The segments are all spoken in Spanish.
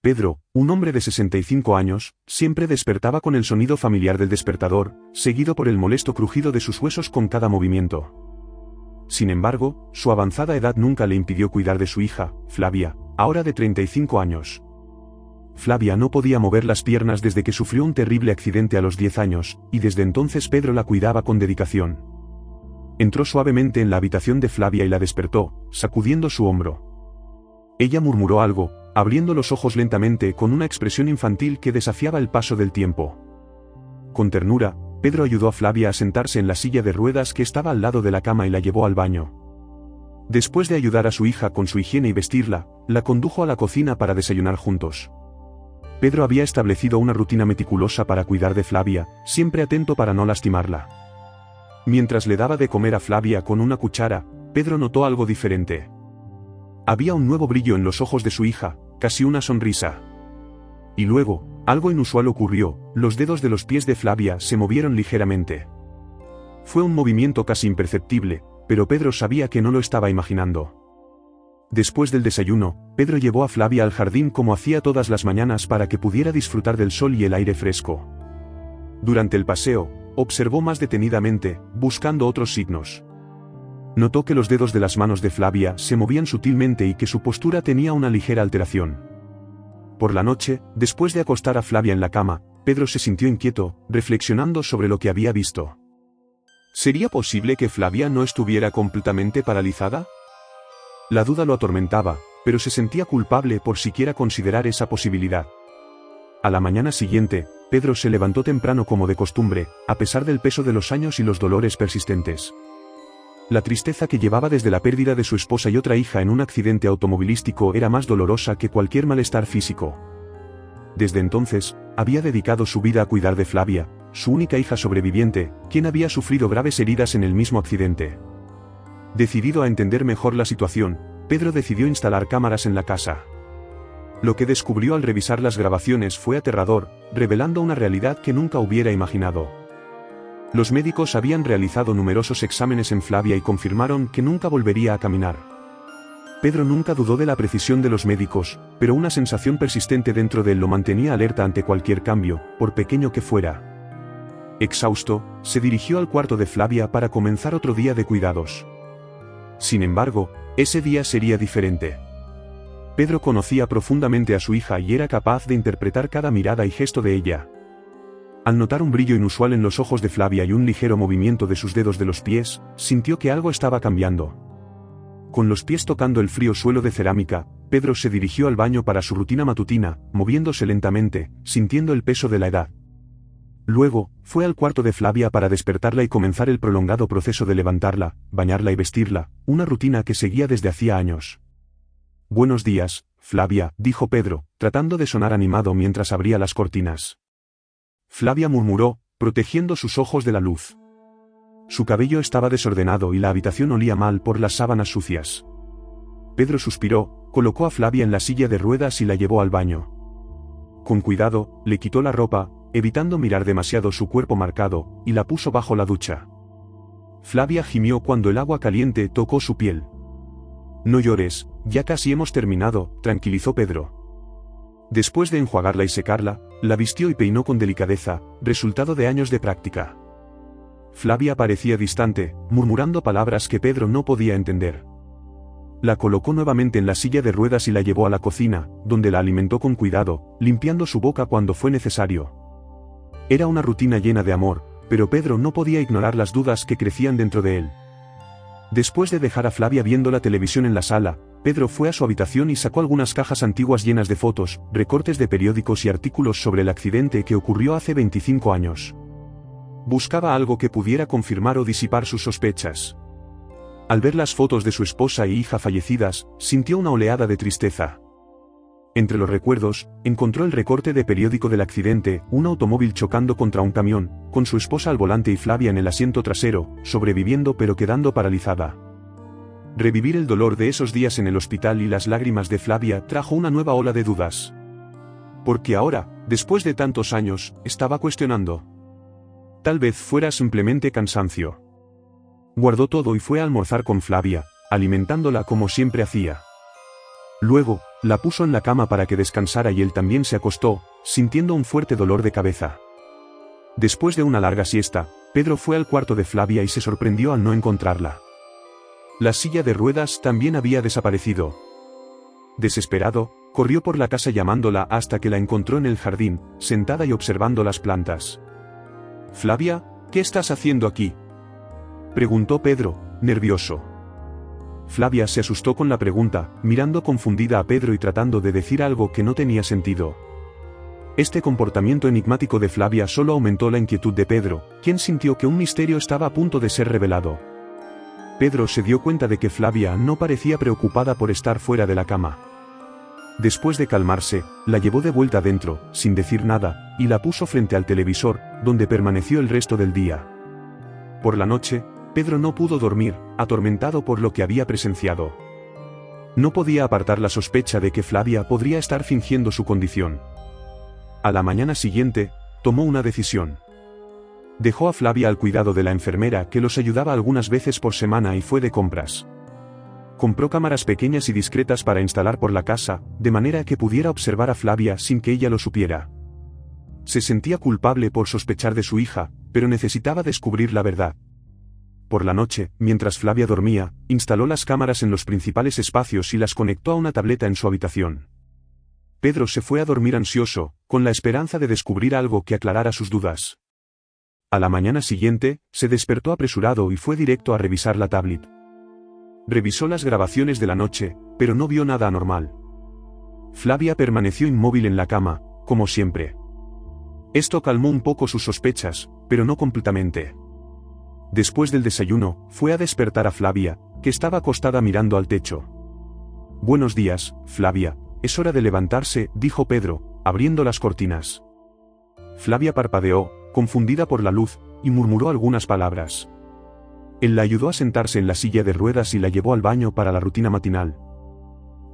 Pedro, un hombre de 65 años, siempre despertaba con el sonido familiar del despertador, seguido por el molesto crujido de sus huesos con cada movimiento. Sin embargo, su avanzada edad nunca le impidió cuidar de su hija, Flavia, ahora de 35 años. Flavia no podía mover las piernas desde que sufrió un terrible accidente a los 10 años, y desde entonces Pedro la cuidaba con dedicación. Entró suavemente en la habitación de Flavia y la despertó, sacudiendo su hombro. Ella murmuró algo, abriendo los ojos lentamente con una expresión infantil que desafiaba el paso del tiempo. Con ternura, Pedro ayudó a Flavia a sentarse en la silla de ruedas que estaba al lado de la cama y la llevó al baño. Después de ayudar a su hija con su higiene y vestirla, la condujo a la cocina para desayunar juntos. Pedro había establecido una rutina meticulosa para cuidar de Flavia, siempre atento para no lastimarla. Mientras le daba de comer a Flavia con una cuchara, Pedro notó algo diferente. Había un nuevo brillo en los ojos de su hija, casi una sonrisa. Y luego, algo inusual ocurrió, los dedos de los pies de Flavia se movieron ligeramente. Fue un movimiento casi imperceptible, pero Pedro sabía que no lo estaba imaginando. Después del desayuno, Pedro llevó a Flavia al jardín como hacía todas las mañanas para que pudiera disfrutar del sol y el aire fresco. Durante el paseo, observó más detenidamente, buscando otros signos. Notó que los dedos de las manos de Flavia se movían sutilmente y que su postura tenía una ligera alteración. Por la noche, después de acostar a Flavia en la cama, Pedro se sintió inquieto, reflexionando sobre lo que había visto. ¿Sería posible que Flavia no estuviera completamente paralizada? La duda lo atormentaba, pero se sentía culpable por siquiera considerar esa posibilidad. A la mañana siguiente, Pedro se levantó temprano como de costumbre, a pesar del peso de los años y los dolores persistentes. La tristeza que llevaba desde la pérdida de su esposa y otra hija en un accidente automovilístico era más dolorosa que cualquier malestar físico. Desde entonces, había dedicado su vida a cuidar de Flavia, su única hija sobreviviente, quien había sufrido graves heridas en el mismo accidente. Decidido a entender mejor la situación, Pedro decidió instalar cámaras en la casa. Lo que descubrió al revisar las grabaciones fue aterrador, revelando una realidad que nunca hubiera imaginado. Los médicos habían realizado numerosos exámenes en Flavia y confirmaron que nunca volvería a caminar. Pedro nunca dudó de la precisión de los médicos, pero una sensación persistente dentro de él lo mantenía alerta ante cualquier cambio, por pequeño que fuera. Exhausto, se dirigió al cuarto de Flavia para comenzar otro día de cuidados. Sin embargo, ese día sería diferente. Pedro conocía profundamente a su hija y era capaz de interpretar cada mirada y gesto de ella. Al notar un brillo inusual en los ojos de Flavia y un ligero movimiento de sus dedos de los pies, sintió que algo estaba cambiando. Con los pies tocando el frío suelo de cerámica, Pedro se dirigió al baño para su rutina matutina, moviéndose lentamente, sintiendo el peso de la edad. Luego, fue al cuarto de Flavia para despertarla y comenzar el prolongado proceso de levantarla, bañarla y vestirla, una rutina que seguía desde hacía años. «Buenos días, Flavia», dijo Pedro, tratando de sonar animado mientras abría las cortinas. Flavia murmuró, protegiendo sus ojos de la luz. Su cabello estaba desordenado y la habitación olía mal por las sábanas sucias. Pedro suspiró, colocó a Flavia en la silla de ruedas y la llevó al baño. Con cuidado, le quitó la ropa, evitando mirar demasiado su cuerpo marcado, y la puso bajo la ducha. Flavia gimió cuando el agua caliente tocó su piel. «No llores, ya casi hemos terminado», tranquilizó Pedro. Después de enjuagarla y secarla, la vistió y peinó con delicadeza, resultado de años de práctica. Flavia parecía distante, murmurando palabras que Pedro no podía entender. La colocó nuevamente en la silla de ruedas y la llevó a la cocina, donde la alimentó con cuidado, limpiando su boca cuando fue necesario. Era una rutina llena de amor, pero Pedro no podía ignorar las dudas que crecían dentro de él. Después de dejar a Flavia viendo la televisión en la sala, Pedro fue a su habitación y sacó algunas cajas antiguas llenas de fotos, recortes de periódicos y artículos sobre el accidente que ocurrió hace 25 años. Buscaba algo que pudiera confirmar o disipar sus sospechas. Al ver las fotos de su esposa e hija fallecidas, sintió una oleada de tristeza. Entre los recuerdos, encontró el recorte de periódico del accidente, un automóvil chocando contra un camión, con su esposa al volante y Flavia en el asiento trasero, sobreviviendo pero quedando paralizada. Revivir el dolor de esos días en el hospital y las lágrimas de Flavia trajo una nueva ola de dudas. Porque ahora, después de tantos años, estaba cuestionando. Tal vez fuera simplemente cansancio. Guardó todo y fue a almorzar con Flavia, alimentándola como siempre hacía. Luego, La puso en la cama para que descansara y él también se acostó, sintiendo un fuerte dolor de cabeza. Después de una larga siesta, Pedro fue al cuarto de Flavia y se sorprendió al no encontrarla. La silla de ruedas también había desaparecido. Desesperado, corrió por la casa llamándola hasta que la encontró en el jardín, sentada y observando las plantas. «Flavia, ¿qué estás haciendo aquí?», preguntó Pedro, nervioso. Flavia se asustó con la pregunta, mirando confundida a Pedro y tratando de decir algo que no tenía sentido. Este comportamiento enigmático de Flavia solo aumentó la inquietud de Pedro, quien sintió que un misterio estaba a punto de ser revelado. Pedro se dio cuenta de que Flavia no parecía preocupada por estar fuera de la cama. Después de calmarse, la llevó de vuelta adentro, sin decir nada, y la puso frente al televisor, donde permaneció el resto del día. Por la noche, Pedro no pudo dormir, atormentado por lo que había presenciado. No podía apartar la sospecha de que Flavia podría estar fingiendo su condición. A la mañana siguiente, tomó una decisión. Dejó a Flavia al cuidado de la enfermera que los ayudaba algunas veces por semana y fue de compras. Compró cámaras pequeñas y discretas para instalar por la casa, de manera que pudiera observar a Flavia sin que ella lo supiera. Se sentía culpable por sospechar de su hija, pero necesitaba descubrir la verdad. Por la noche, mientras Flavia dormía, instaló las cámaras en los principales espacios y las conectó a una tableta en su habitación. Pedro se fue a dormir ansioso, con la esperanza de descubrir algo que aclarara sus dudas. A la mañana siguiente, se despertó apresurado y fue directo a revisar la tablet. Revisó las grabaciones de la noche, pero no vio nada anormal. Flavia permaneció inmóvil en la cama, como siempre. Esto calmó un poco sus sospechas, pero no completamente. Después del desayuno, fue a despertar a Flavia, que estaba acostada mirando al techo. «Buenos días, Flavia, es hora de levantarse», dijo Pedro, abriendo las cortinas. Flavia parpadeó, confundida por la luz, y murmuró algunas palabras. Él la ayudó a sentarse en la silla de ruedas y la llevó al baño para la rutina matinal.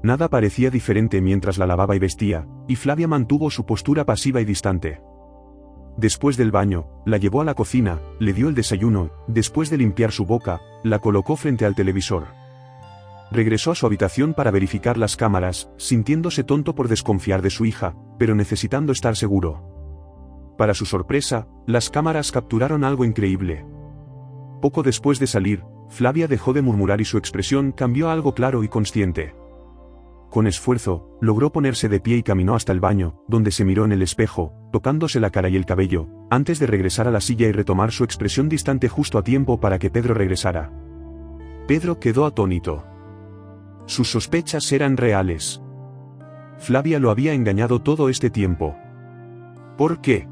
Nada parecía diferente mientras la lavaba y vestía, y Flavia mantuvo su postura pasiva y distante. Después del baño, la llevó a la cocina, le dio el desayuno, después de limpiar su boca, la colocó frente al televisor. Regresó a su habitación para verificar las cámaras, sintiéndose tonto por desconfiar de su hija, pero necesitando estar seguro. Para su sorpresa, las cámaras capturaron algo increíble. Poco después de salir, Flavia dejó de murmurar y su expresión cambió a algo claro y consciente. Con esfuerzo, logró ponerse de pie y caminó hasta el baño, donde se miró en el espejo, tocándose la cara y el cabello, antes de regresar a la silla y retomar su expresión distante justo a tiempo para que Pedro regresara. Pedro quedó atónito. Sus sospechas eran reales. Flavia lo había engañado todo este tiempo. ¿Por qué?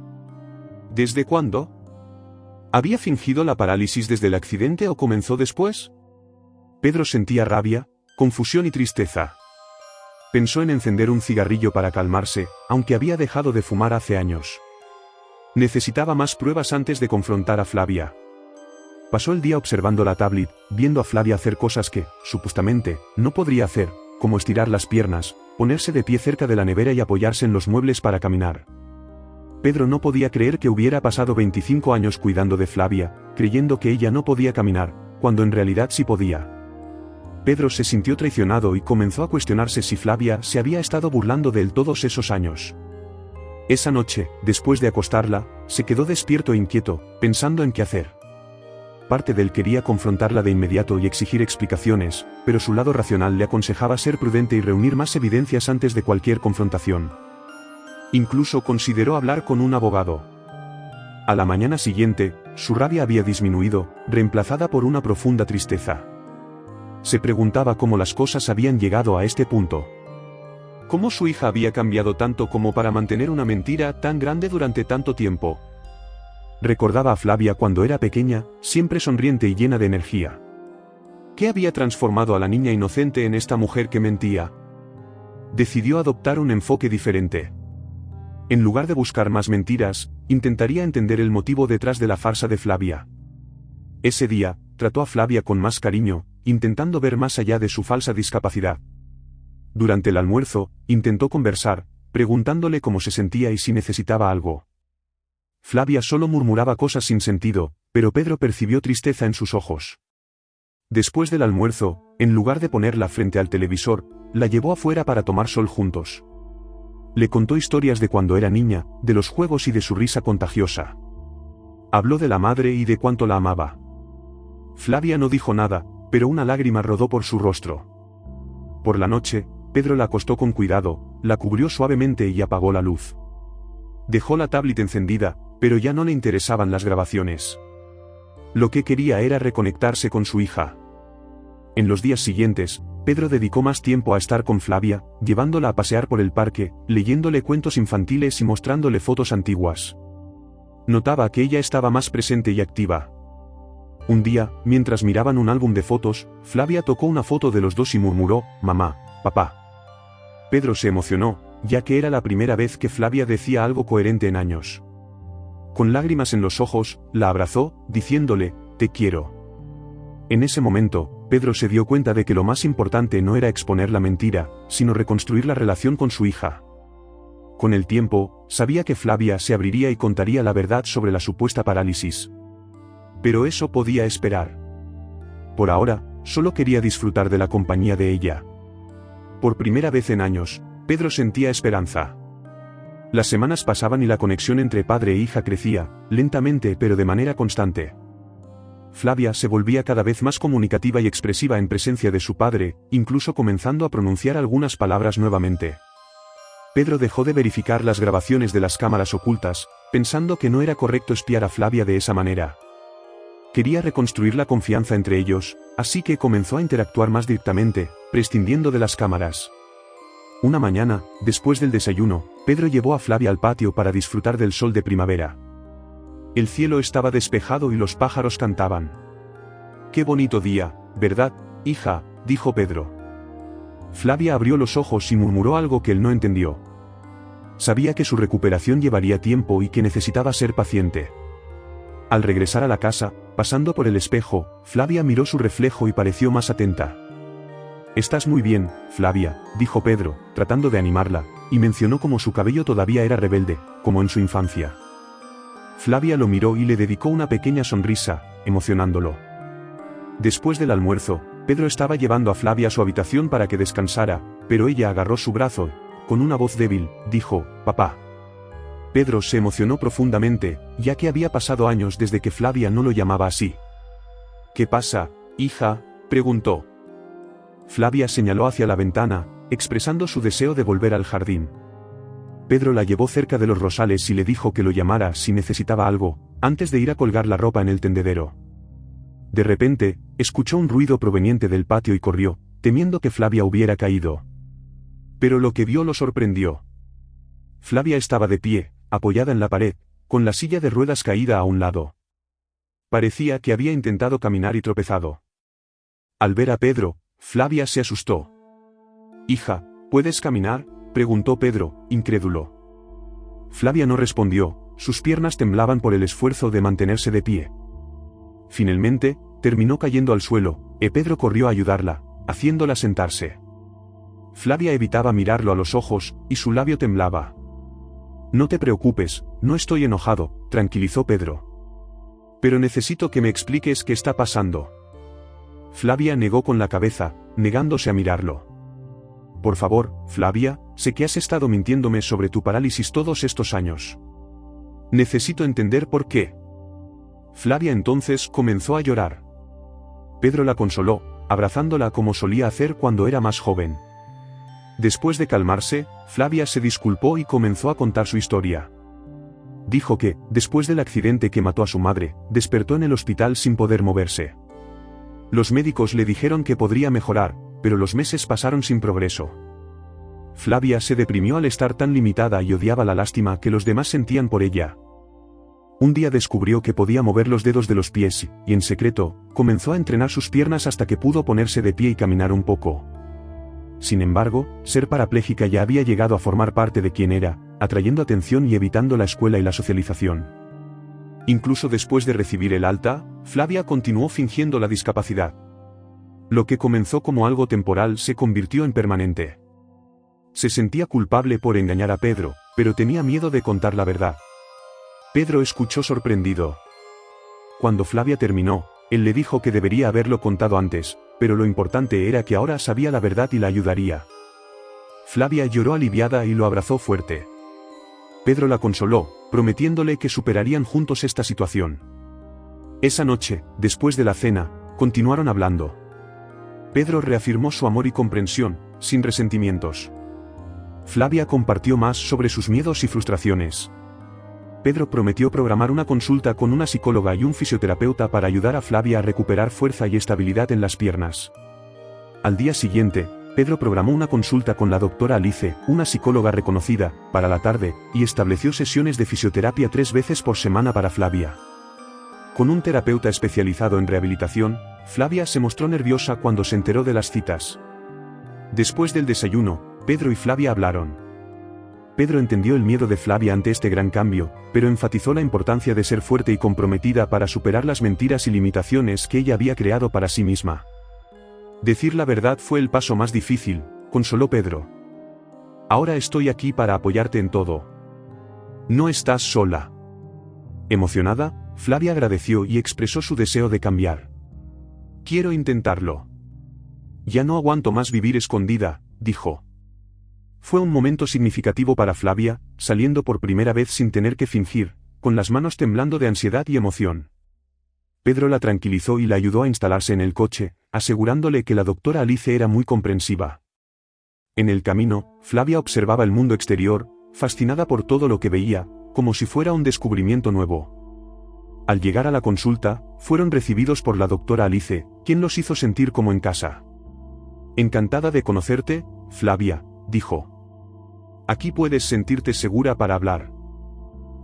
¿Desde cuándo? ¿Había fingido la parálisis desde el accidente o comenzó después? Pedro sentía rabia, confusión y tristeza. Pensó en encender un cigarrillo para calmarse, aunque había dejado de fumar hace años. Necesitaba más pruebas antes de confrontar a Flavia. Pasó el día observando la tablet, viendo a Flavia hacer cosas que, supuestamente, no podría hacer, como estirar las piernas, ponerse de pie cerca de la nevera y apoyarse en los muebles para caminar. Pedro no podía creer que hubiera pasado 25 años cuidando de Flavia, creyendo que ella no podía caminar, cuando en realidad sí podía. Pedro se sintió traicionado y comenzó a cuestionarse si Flavia se había estado burlando de él todos esos años. Esa noche, después de acostarla, se quedó despierto e inquieto, pensando en qué hacer. Parte de él quería confrontarla de inmediato y exigir explicaciones, pero su lado racional le aconsejaba ser prudente y reunir más evidencias antes de cualquier confrontación. Incluso consideró hablar con un abogado. A la mañana siguiente, su rabia había disminuido, reemplazada por una profunda tristeza. Se preguntaba cómo las cosas habían llegado a este punto. ¿Cómo su hija había cambiado tanto como para mantener una mentira tan grande durante tanto tiempo? Recordaba a Flavia cuando era pequeña, siempre sonriente y llena de energía. ¿Qué había transformado a la niña inocente en esta mujer que mentía? Decidió adoptar un enfoque diferente. En lugar de buscar más mentiras, intentaría entender el motivo detrás de la farsa de Flavia. Ese día, trató a Flavia con más cariño, intentando ver más allá de su falsa discapacidad. Durante el almuerzo, intentó conversar, preguntándole cómo se sentía y si necesitaba algo. Flavia solo murmuraba cosas sin sentido, pero Pedro percibió tristeza en sus ojos. Después del almuerzo, en lugar de ponerla frente al televisor, la llevó afuera para tomar sol juntos. Le contó historias de cuando era niña, de los juegos y de su risa contagiosa. Habló de la madre y de cuánto la amaba. Flavia no dijo nada, pero una lágrima rodó por su rostro. Por la noche, Pedro la acostó con cuidado, la cubrió suavemente y apagó la luz. Dejó la tablet encendida, pero ya no le interesaban las grabaciones. Lo que quería era reconectarse con su hija. En los días siguientes, Pedro dedicó más tiempo a estar con Flavia, llevándola a pasear por el parque, leyéndole cuentos infantiles y mostrándole fotos antiguas. Notaba que ella estaba más presente y activa. Un día, mientras miraban un álbum de fotos, Flavia tocó una foto de los dos y murmuró, «Mamá, papá». Pedro se emocionó, ya que era la primera vez que Flavia decía algo coherente en años. Con lágrimas en los ojos, la abrazó, diciéndole, «Te quiero». En ese momento, Pedro se dio cuenta de que lo más importante no era exponer la mentira, sino reconstruir la relación con su hija. Con el tiempo, sabía que Flavia se abriría y contaría la verdad sobre la supuesta parálisis. Pero eso podía esperar. Por ahora, solo quería disfrutar de la compañía de ella. Por primera vez en años, Pedro sentía esperanza. Las semanas pasaban y la conexión entre padre e hija crecía, lentamente pero de manera constante. Flavia se volvía cada vez más comunicativa y expresiva en presencia de su padre, incluso comenzando a pronunciar algunas palabras nuevamente. Pedro dejó de verificar las grabaciones de las cámaras ocultas, pensando que no era correcto espiar a Flavia de esa manera. Quería reconstruir la confianza entre ellos, así que comenzó a interactuar más directamente, prescindiendo de las cámaras. Una mañana, después del desayuno, Pedro llevó a Flavia al patio para disfrutar del sol de primavera. El cielo estaba despejado y los pájaros cantaban. «Qué bonito día, ¿verdad, hija?», dijo Pedro. Flavia abrió los ojos y murmuró algo que él no entendió. Sabía que su recuperación llevaría tiempo y que necesitaba ser paciente. Al regresar a la casa, pasando por el espejo, Flavia miró su reflejo y pareció más atenta. «Estás muy bien, Flavia», dijo Pedro, tratando de animarla, y mencionó cómo su cabello todavía era rebelde, como en su infancia. Flavia lo miró y le dedicó una pequeña sonrisa, emocionándolo. Después del almuerzo, Pedro estaba llevando a Flavia a su habitación para que descansara, pero ella agarró su brazo, con una voz débil, dijo, «Papá». Pedro se emocionó profundamente, ya que había pasado años desde que Flavia no lo llamaba así. «¿Qué pasa, hija?», preguntó. Flavia señaló hacia la ventana, expresando su deseo de volver al jardín. Pedro la llevó cerca de los rosales y le dijo que lo llamara si necesitaba algo, antes de ir a colgar la ropa en el tendedero. De repente, escuchó un ruido proveniente del patio y corrió, temiendo que Flavia hubiera caído. Pero lo que vio lo sorprendió. Flavia estaba de pie, apoyada en la pared, con la silla de ruedas caída a un lado. Parecía que había intentado caminar y tropezado. Al ver a Pedro, Flavia se asustó. «Hija, ¿puedes caminar?», preguntó Pedro, incrédulo. Flavia no respondió, sus piernas temblaban por el esfuerzo de mantenerse de pie. Finalmente, terminó cayendo al suelo, y Pedro corrió a ayudarla, haciéndola sentarse. Flavia evitaba mirarlo a los ojos, y su labio temblaba. «No te preocupes, no estoy enojado», tranquilizó Pedro. «Pero necesito que me expliques qué está pasando». Flavia negó con la cabeza, negándose a mirarlo. «Por favor, Flavia, sé que has estado mintiéndome sobre tu parálisis todos estos años. Necesito entender por qué». Flavia entonces comenzó a llorar. Pedro la consoló, abrazándola como solía hacer cuando era más joven. Después de calmarse, Flavia se disculpó y comenzó a contar su historia. Dijo que, después del accidente que mató a su madre, despertó en el hospital sin poder moverse. Los médicos le dijeron que podría mejorar, pero los meses pasaron sin progreso. Flavia se deprimió al estar tan limitada y odiaba la lástima que los demás sentían por ella. Un día descubrió que podía mover los dedos de los pies, y en secreto, comenzó a entrenar sus piernas hasta que pudo ponerse de pie y caminar un poco. Sin embargo, ser parapléjica ya había llegado a formar parte de quien era, atrayendo atención y evitando la escuela y la socialización. Incluso después de recibir el alta, Flavia continuó fingiendo la discapacidad. Lo que comenzó como algo temporal se convirtió en permanente. Se sentía culpable por engañar a Pedro, pero tenía miedo de contar la verdad. Pedro escuchó sorprendido. Cuando Flavia terminó, él le dijo que debería haberlo contado antes, pero lo importante era que ahora sabía la verdad y la ayudaría. Flavia lloró aliviada y lo abrazó fuerte. Pedro la consoló, prometiéndole que superarían juntos esta situación. Esa noche, después de la cena, continuaron hablando. Pedro reafirmó su amor y comprensión, sin resentimientos. Flavia compartió más sobre sus miedos y frustraciones. Pedro prometió programar una consulta con una psicóloga y un fisioterapeuta para ayudar a Flavia a recuperar fuerza y estabilidad en las piernas. Al día siguiente, Pedro programó una consulta con la doctora Alice, una psicóloga reconocida, para la tarde, y estableció sesiones de fisioterapia 3 veces por semana para Flavia. Con un terapeuta especializado en rehabilitación, Flavia se mostró nerviosa cuando se enteró de las citas. Después del desayuno, Pedro y Flavia hablaron. Pedro entendió el miedo de Flavia ante este gran cambio, pero enfatizó la importancia de ser fuerte y comprometida para superar las mentiras y limitaciones que ella había creado para sí misma. Decir la verdad fue el paso más difícil, consoló Pedro. Ahora estoy aquí para apoyarte en todo. No estás sola. Emocionada, Flavia agradeció y expresó su deseo de cambiar. Quiero intentarlo. Ya no aguanto más vivir escondida, dijo. Fue un momento significativo para Flavia, saliendo por primera vez sin tener que fingir, con las manos temblando de ansiedad y emoción. Pedro la tranquilizó y la ayudó a instalarse en el coche, asegurándole que la doctora Alice era muy comprensiva. En el camino, Flavia observaba el mundo exterior, fascinada por todo lo que veía, como si fuera un descubrimiento nuevo. Al llegar a la consulta, fueron recibidos por la doctora Alice, quien los hizo sentir como en casa. Encantada de conocerte, Flavia, dijo. Aquí puedes sentirte segura para hablar.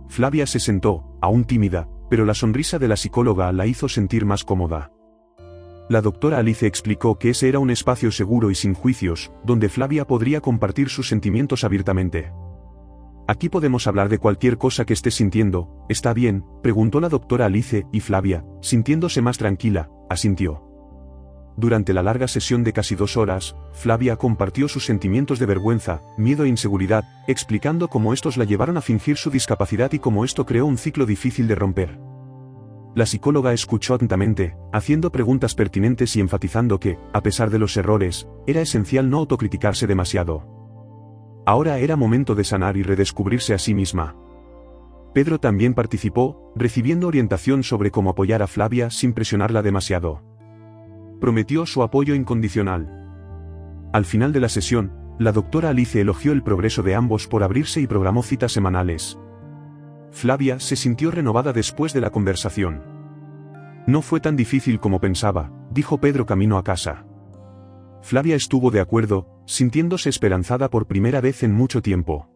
Flavia se sentó, aún tímida, pero la sonrisa de la psicóloga la hizo sentir más cómoda. La doctora Alice explicó que ese era un espacio seguro y sin juicios, donde Flavia podría compartir sus sentimientos abiertamente. Aquí podemos hablar de cualquier cosa que estés sintiendo, ¿está bien?, preguntó la doctora Alice, y Flavia, sintiéndose más tranquila, asintió. Durante la larga sesión de casi 2 horas, Flavia compartió sus sentimientos de vergüenza, miedo e inseguridad, explicando cómo estos la llevaron a fingir su discapacidad y cómo esto creó un ciclo difícil de romper. La psicóloga escuchó atentamente, haciendo preguntas pertinentes y enfatizando que, a pesar de los errores, era esencial no autocriticarse demasiado. Ahora era momento de sanar y redescubrirse a sí misma. Pedro también participó, recibiendo orientación sobre cómo apoyar a Flavia sin presionarla demasiado. Prometió su apoyo incondicional. Al final de la sesión, la doctora Alice elogió el progreso de ambos por abrirse y programó citas semanales. Flavia se sintió renovada después de la conversación. No fue tan difícil como pensaba, dijo Pedro camino a casa. Flavia estuvo de acuerdo, sintiéndose esperanzada por primera vez en mucho tiempo.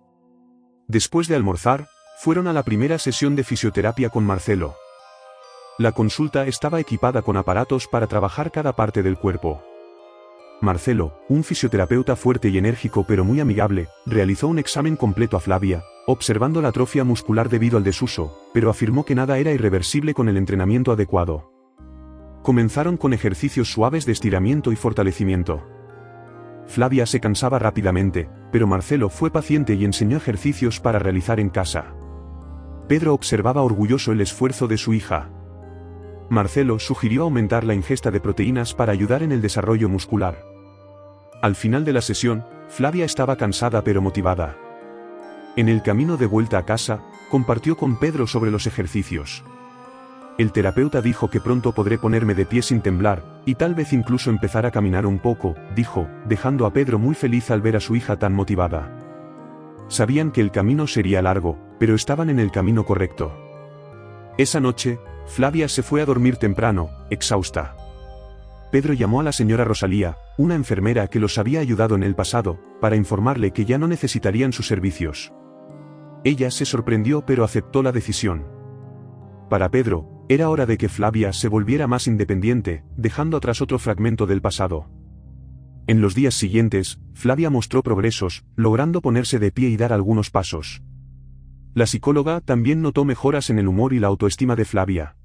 Después de almorzar, fueron a la primera sesión de fisioterapia con Marcelo. La consulta estaba equipada con aparatos para trabajar cada parte del cuerpo. Marcelo, un fisioterapeuta fuerte y enérgico pero muy amigable, realizó un examen completo a Flavia, observando la atrofia muscular debido al desuso, pero afirmó que nada era irreversible con el entrenamiento adecuado. Comenzaron con ejercicios suaves de estiramiento y fortalecimiento. Flavia se cansaba rápidamente, pero Marcelo fue paciente y enseñó ejercicios para realizar en casa. Pedro observaba orgulloso el esfuerzo de su hija. Marcelo sugirió aumentar la ingesta de proteínas para ayudar en el desarrollo muscular. Al final de la sesión, Flavia estaba cansada pero motivada. En el camino de vuelta a casa, compartió con Pedro sobre los ejercicios. El terapeuta dijo que pronto podré ponerme de pie sin temblar, y tal vez incluso empezar a caminar un poco, dijo, dejando a Pedro muy feliz al ver a su hija tan motivada. Sabían que el camino sería largo, pero estaban en el camino correcto. Esa noche, Flavia se fue a dormir temprano, exhausta. Pedro llamó a la señora Rosalía, una enfermera que los había ayudado en el pasado, para informarle que ya no necesitarían sus servicios. Ella se sorprendió pero aceptó la decisión. Para Pedro, era hora de que Flavia se volviera más independiente, dejando atrás otro fragmento del pasado. En los días siguientes, Flavia mostró progresos, logrando ponerse de pie y dar algunos pasos. La psicóloga también notó mejoras en el humor y la autoestima de Flavia.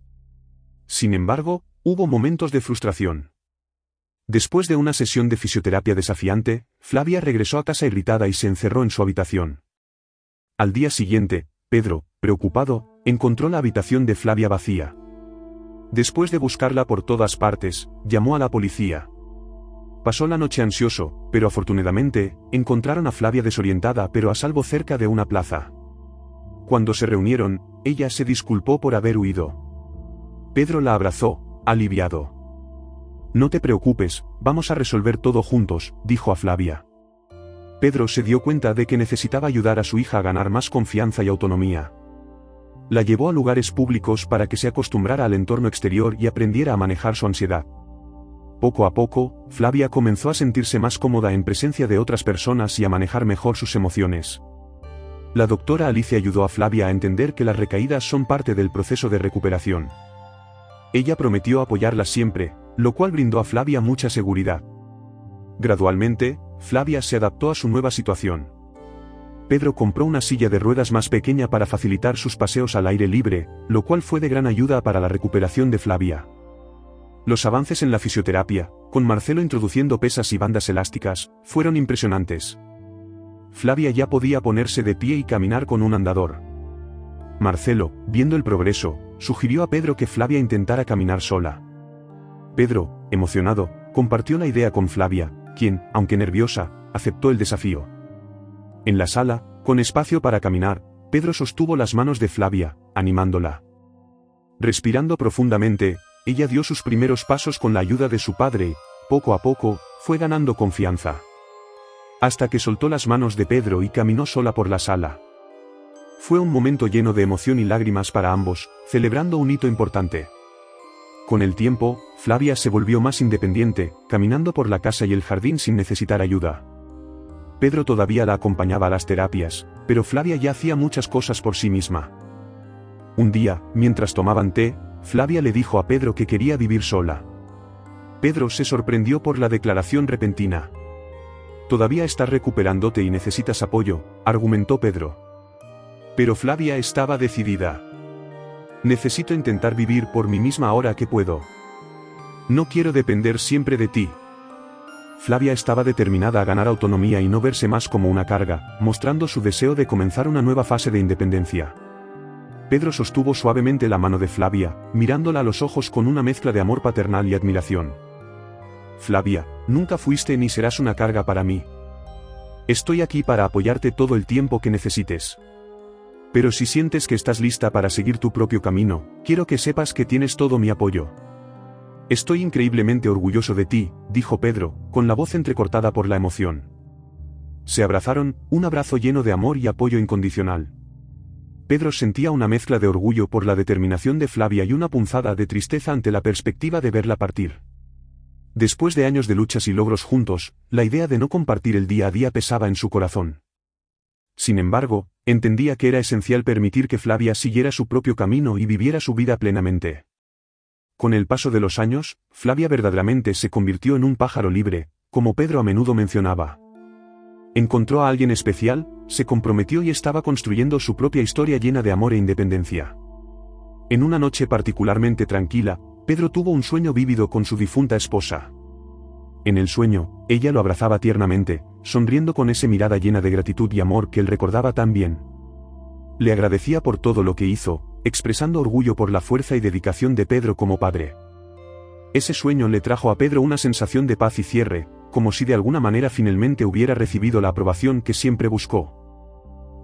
Sin embargo, hubo momentos de frustración. Después de una sesión de fisioterapia desafiante, Flavia regresó a casa irritada y se encerró en su habitación. Al día siguiente, Pedro, preocupado, encontró la habitación de Flavia vacía. Después de buscarla por todas partes, llamó a la policía. Pasó la noche ansioso, pero afortunadamente, encontraron a Flavia desorientada pero a salvo cerca de una plaza. Cuando se reunieron, ella se disculpó por haber huido. Pedro la abrazó, aliviado. No te preocupes, vamos a resolver todo juntos, dijo a Flavia. Pedro se dio cuenta de que necesitaba ayudar a su hija a ganar más confianza y autonomía. La llevó a lugares públicos para que se acostumbrara al entorno exterior y aprendiera a manejar su ansiedad. Poco a poco, Flavia comenzó a sentirse más cómoda en presencia de otras personas y a manejar mejor sus emociones. La doctora Alicia ayudó a Flavia a entender que las recaídas son parte del proceso de recuperación. Ella prometió apoyarla siempre, lo cual brindó a Flavia mucha seguridad. Gradualmente, Flavia se adaptó a su nueva situación. Pedro compró una silla de ruedas más pequeña para facilitar sus paseos al aire libre, lo cual fue de gran ayuda para la recuperación de Flavia. Los avances en la fisioterapia, con Marcelo introduciendo pesas y bandas elásticas, fueron impresionantes. Flavia ya podía ponerse de pie y caminar con un andador. Marcelo, viendo el progreso, sugirió a Pedro que Flavia intentara caminar sola. Pedro, emocionado, compartió la idea con Flavia, quien, aunque nerviosa, aceptó el desafío. En la sala, con espacio para caminar, Pedro sostuvo las manos de Flavia, animándola. Respirando profundamente, ella dio sus primeros pasos con la ayuda de su padre y, poco a poco, fue ganando confianza. Hasta que soltó las manos de Pedro y caminó sola por la sala. Fue un momento lleno de emoción y lágrimas para ambos, celebrando un hito importante. Con el tiempo, Flavia se volvió más independiente, caminando por la casa y el jardín sin necesitar ayuda. Pedro todavía la acompañaba a las terapias, pero Flavia ya hacía muchas cosas por sí misma. Un día, mientras tomaban té, Flavia le dijo a Pedro que quería vivir sola. Pedro se sorprendió por la declaración repentina. Todavía estás recuperándote y necesitas apoyo, argumentó Pedro. Pero Flavia estaba decidida. Necesito intentar vivir por mí misma ahora que puedo. No quiero depender siempre de ti. Flavia estaba determinada a ganar autonomía y no verse más como una carga, mostrando su deseo de comenzar una nueva fase de independencia. Pedro sostuvo suavemente la mano de Flavia, mirándola a los ojos con una mezcla de amor paternal y admiración. Flavia, nunca fuiste ni serás una carga para mí. Estoy aquí para apoyarte todo el tiempo que necesites. Pero si sientes que estás lista para seguir tu propio camino, quiero que sepas que tienes todo mi apoyo. Estoy increíblemente orgulloso de ti, dijo Pedro, con la voz entrecortada por la emoción. Se abrazaron, un abrazo lleno de amor y apoyo incondicional. Pedro sentía una mezcla de orgullo por la determinación de Flavia y una punzada de tristeza ante la perspectiva de verla partir. Después de años de luchas y logros juntos, la idea de no compartir el día a día pesaba en su corazón. Sin embargo, entendía que era esencial permitir que Flavia siguiera su propio camino y viviera su vida plenamente. Con el paso de los años, Flavia verdaderamente se convirtió en un pájaro libre, como Pedro a menudo mencionaba. Encontró a alguien especial, se comprometió y estaba construyendo su propia historia llena de amor e independencia. En una noche particularmente tranquila, Pedro tuvo un sueño vívido con su difunta esposa. En el sueño, ella lo abrazaba tiernamente, sonriendo con esa mirada llena de gratitud y amor que él recordaba tan bien. Le agradecía por todo lo que hizo, expresando orgullo por la fuerza y dedicación de Pedro como padre. Ese sueño le trajo a Pedro una sensación de paz y cierre, como si de alguna manera finalmente hubiera recibido la aprobación que siempre buscó.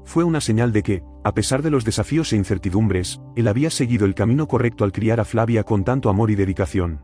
Fue una señal de que, a pesar de los desafíos e incertidumbres, él había seguido el camino correcto al criar a Flavia con tanto amor y dedicación.